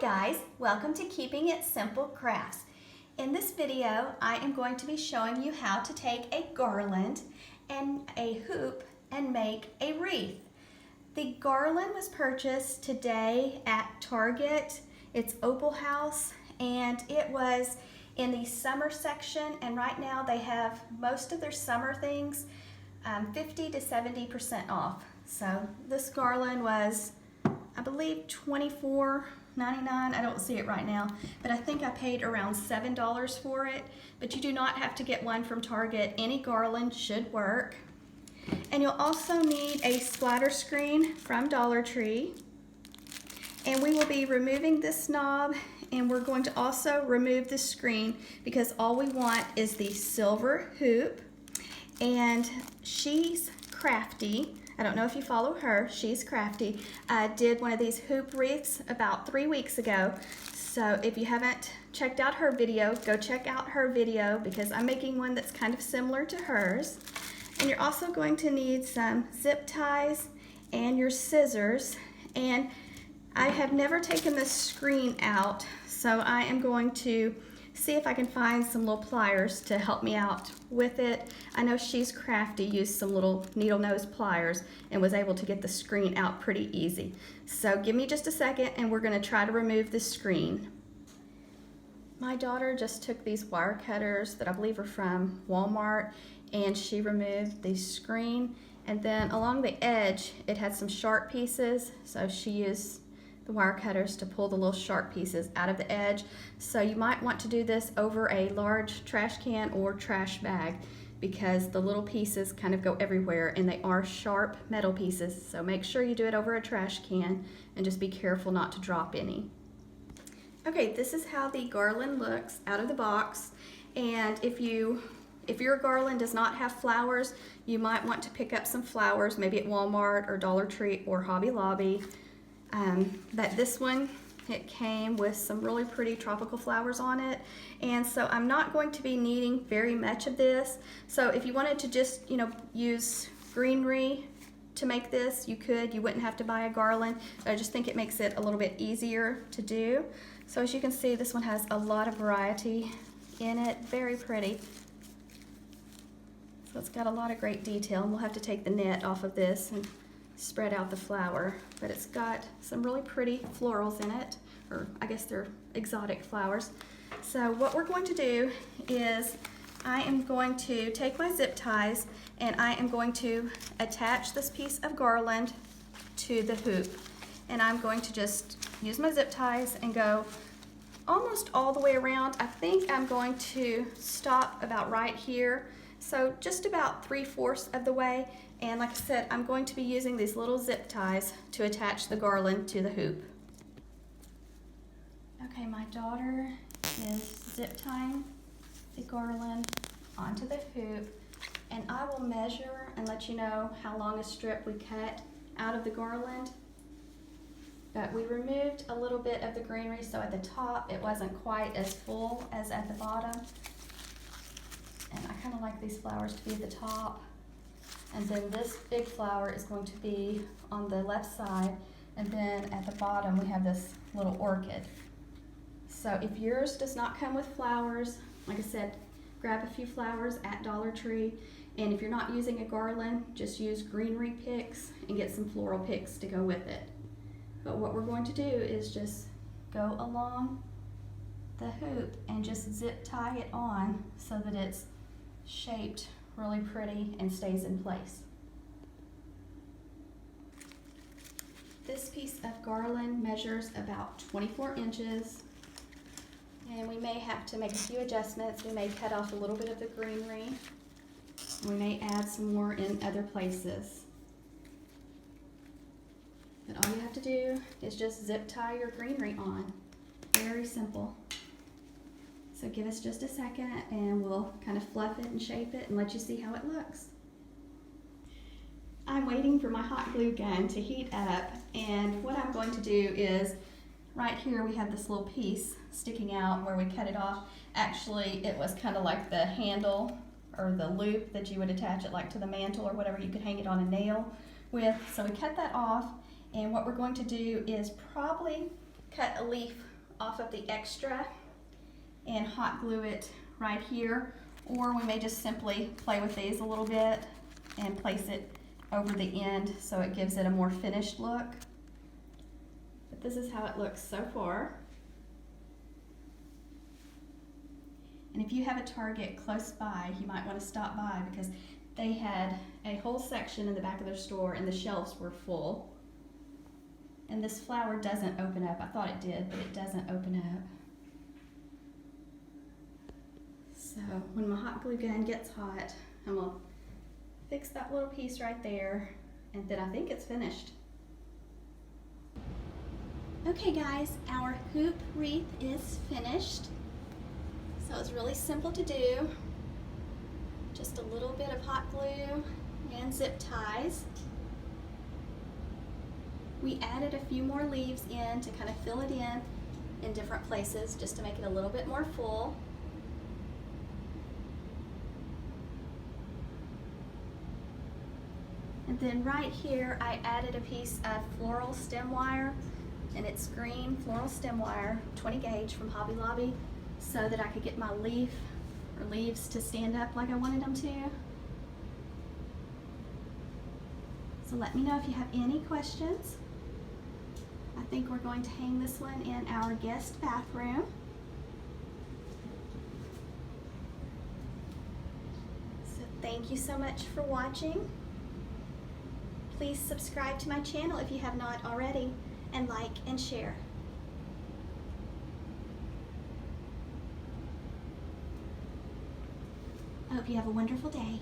guys, welcome to Keeping It Simple Crafts. In this video, I am going to be showing you how to take a garland and a hoop and make a wreath. The garland was purchased today at Target. It's Opal House, and it was in the summer section, and right now they have most of their summer things 50 to 70% off. So this garland was, I believe, $24.99. I don't see it right now, but I think I paid around $7 for it. But you do not have to get one from Target. Any garland should work. And you'll also need a splatter screen from Dollar Tree. And we will be removing this knob, and we're going to also remove this screen because all we want is the silver hoop. And she's Crafty. I don't know if you follow her. She's Crafty. I did one of these hoop wreaths about 3 weeks ago. So if you haven't checked out her video, go check out her video because I'm making one that's kind of similar to hers. And you're also going to need some zip ties and your scissors. And I have never taken this screen out, so I am going to see if I can find some little pliers to help me out with it. I know She's Crafty used some little needle nose pliers and was able to get the screen out pretty easy. So give me just a second and we're going to try to remove the screen. My daughter just took these wire cutters that I believe are from Walmart, and she removed the screen, and then along the edge it had some sharp pieces, so she used the wire cutters to pull the little sharp pieces out of the edge. So you might want to do this over a large trash can or trash bag because the little pieces kind of go everywhere and they are sharp metal pieces. So make sure you do it over a trash can and just be careful not to drop any. Okay, this is how the garland looks out of the box. And if your garland does not have flowers, you might want to pick up some flowers, maybe at Walmart or Dollar Tree or Hobby Lobby. But this one, it came with some really pretty tropical flowers on it, and so I'm not going to be needing very much of this. So if you wanted to just, use greenery to make this, you could. You wouldn't have to buy a garland, but I just think it makes it a little bit easier to do. So as you can see, this one has a lot of variety in it, very pretty. So it's got a lot of great detail, and we'll have to take the net off of this and spread out the flower, but it's got some really pretty florals in it, or I guess they're exotic flowers. So what we're going to do is I am going to take my zip ties and I am going to attach this piece of garland to the hoop, and I'm going to just use my zip ties and go almost all the way around. I think I'm going to stop about right here, so just about 3/4 of the way. And like I said, I'm going to be using these little zip ties to attach the garland to the hoop. Okay, my daughter is zip tying the garland onto the hoop, and I will measure and let you know how long a strip we cut out of the garland. But we removed a little bit of the greenery, so at the top it wasn't quite as full as at the bottom. And I kind of like these flowers to be at the top. And then this big flower is going to be on the left side, and then at the bottom we have this little orchid. So if yours does not come with flowers, like I said, grab a few flowers at Dollar Tree, and if you're not using a garland, just use greenery picks and get some floral picks to go with it. But what we're going to do is just go along the hoop and just zip tie it on so that it's shaped really pretty and stays in place. This piece of garland measures about 24 inches, and we may have to make a few adjustments. We may cut off a little bit of the greenery. We may add some more in other places. But all you have to do is just zip tie your greenery on. Very simple. So give us just a second and we'll kind of fluff it and shape it and let you see how it looks. I'm waiting for my hot glue gun to heat up, and what I'm going to do is right here we have this little piece sticking out where we cut it off. Actually, it was kind of like the handle or the loop that you would attach it like to the mantle or whatever. You could hang it on a nail with. So we cut that off, and what we're going to do is probably cut a leaf off of the extra and hot glue it right here, or we may just simply play with these a little bit and place it over the end so it gives it a more finished look. But this is how it looks so far. And if you have a Target close by, you might want to stop by because they had a whole section in the back of their store and the shelves were full. And this flower doesn't open up. I thought it did, but it doesn't open up. So when my hot glue gun gets hot, I'm going to fix that little piece right there, and then I think it's finished. Okay guys, our hoop wreath is finished. So it's really simple to do. Just a little bit of hot glue and zip ties. We added a few more leaves in to kind of fill it in different places just to make it a little bit more full. And then right here I added a piece of floral stem wire, and it's green floral stem wire, 20 gauge from Hobby Lobby, so that I could get my leaves to stand up like I wanted them to. So let me know if you have any questions. I think we're going to hang this one in our guest bathroom. So thank you so much for watching. Please subscribe to my channel if you have not already, and like and share. I hope you have a wonderful day.